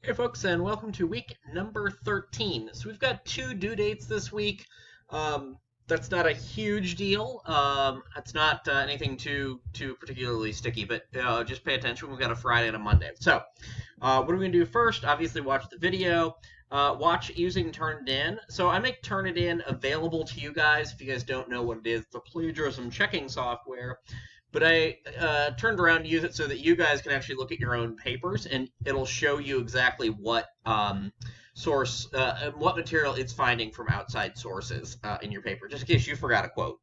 Hey folks, and welcome to week number 13. So we've got 2 due dates this week. That's not a huge deal. It's not anything too particularly sticky, but just pay attention. We've got a Friday and a Monday. So what are we going to do first? Obviously watch the video. Watch using Turnitin. So I make Turnitin available to you guys. If you guys don't know what it is, it's a plagiarism checking software. But I turned around to use it so that you guys can actually look at your own papers, and it'll show you exactly what source, what material it's finding from outside sources in your paper, just in case you forgot a quote,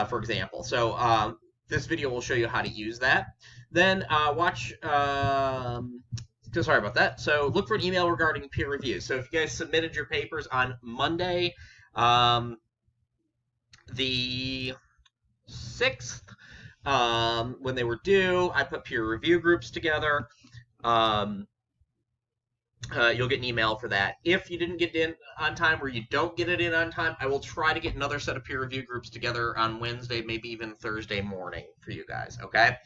for example. So this video will show you how to use that. Then watch. Sorry about that. So look for an email regarding peer review. So if you guys submitted your papers on Monday, the 6th. When they were due, I put peer review groups together. You'll get an email for that. If you didn't get it in on time or you don't get it in on time, I will try to get another set of peer review groups together on Wednesday, maybe even Thursday morning for you guys, okay?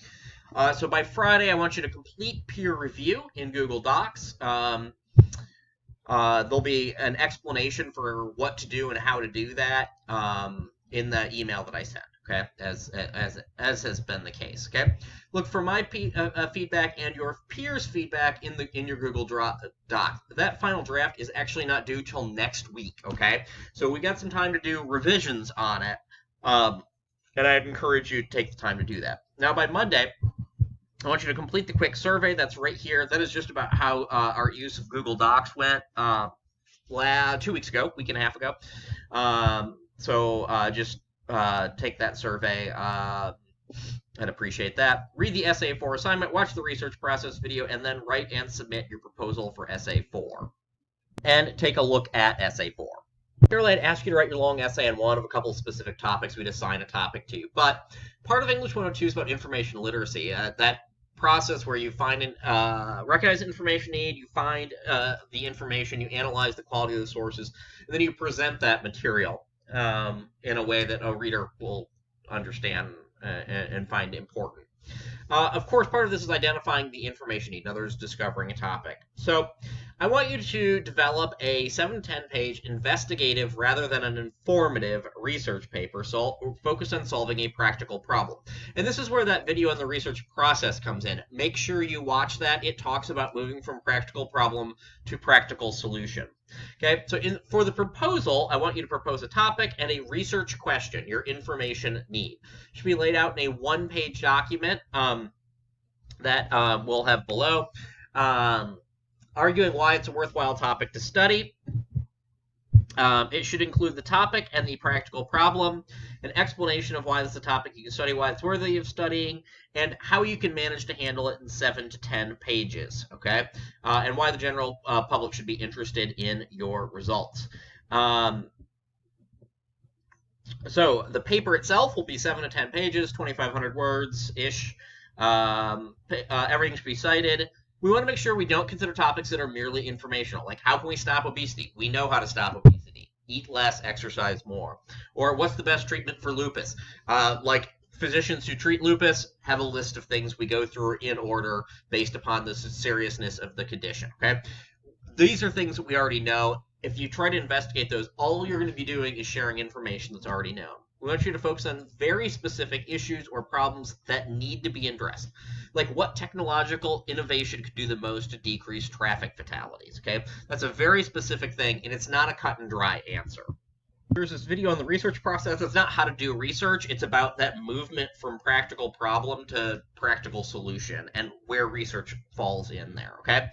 So by Friday, I want you to complete peer review in Google Docs. There'll be an explanation for what to do and how to do that in the email that I sent. Okay, as has been the case. Okay, look for my feedback and your peers' feedback in your Google Doc. That final draft is actually not due till next week. Okay, so we got some time to do revisions on it, and I'd encourage you to take the time to do that. Now by Monday, I want you to complete the quick survey that's right here. That is just about how our use of Google Docs went 2 weeks ago, week and a half ago. Just take that survey. I'd appreciate that. Read the Essay 4 assignment, watch the research process video, and then write and submit your proposal for Essay 4. And take a look at Essay 4. Generally, I'd ask you to write your long essay on one of a couple of specific topics. We'd assign a topic to you. But part of English 102 is about information literacy. That process where you find recognize information need, you find the information, you analyze the quality of the sources, and then you present that material in a way that a reader will understand and find important. Of course, part of this is identifying the information need. In other words, discovering a topic. So I want you to develop a 7 to 10 page investigative rather than an informative research paper, so focus on solving a practical problem. And this is where that video on the research process comes in. Make sure you watch that. It talks about moving from practical problem to practical solution. Okay, so for the proposal, I want you to propose a topic and a research question, your information need. It should be laid out in a 1-page document that we'll have below, arguing why it's a worthwhile topic to study. It should include the topic and the practical problem, an explanation of why this is a topic you can study, why it's worthy of studying, and how you can manage to handle it in 7 to 10 pages, okay? And why the general public should be interested in your results. So the paper itself will be 7 to 10 pages, 2,500 words-ish. Everything should be cited. We want to make sure we don't consider topics that are merely informational, like how can we stop obesity? We know how to stop obesity. Eat less, exercise more. Or what's the best treatment for lupus? Like physicians who treat lupus have a list of things we go through in order based upon the seriousness of the condition. Okay, these are things that we already know. If you try to investigate those, all you're going to be doing is sharing information that's already known. We want you to focus on very specific issues or problems that need to be addressed. Like what technological innovation could do the most to decrease traffic fatalities, okay? That's a very specific thing, and it's not a cut and dry answer. Here's this video on the research process. It's not how to do research. It's about that movement from practical problem to practical solution and where research falls in there, okay?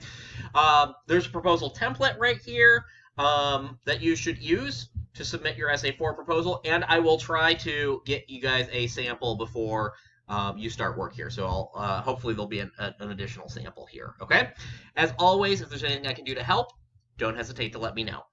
There's a proposal template right here that you should use to submit your Essay 4 proposal, and I will try to get you guys a sample before you start work here. So hopefully there'll be an additional sample here, okay? As always, if there's anything I can do to help, don't hesitate to let me know.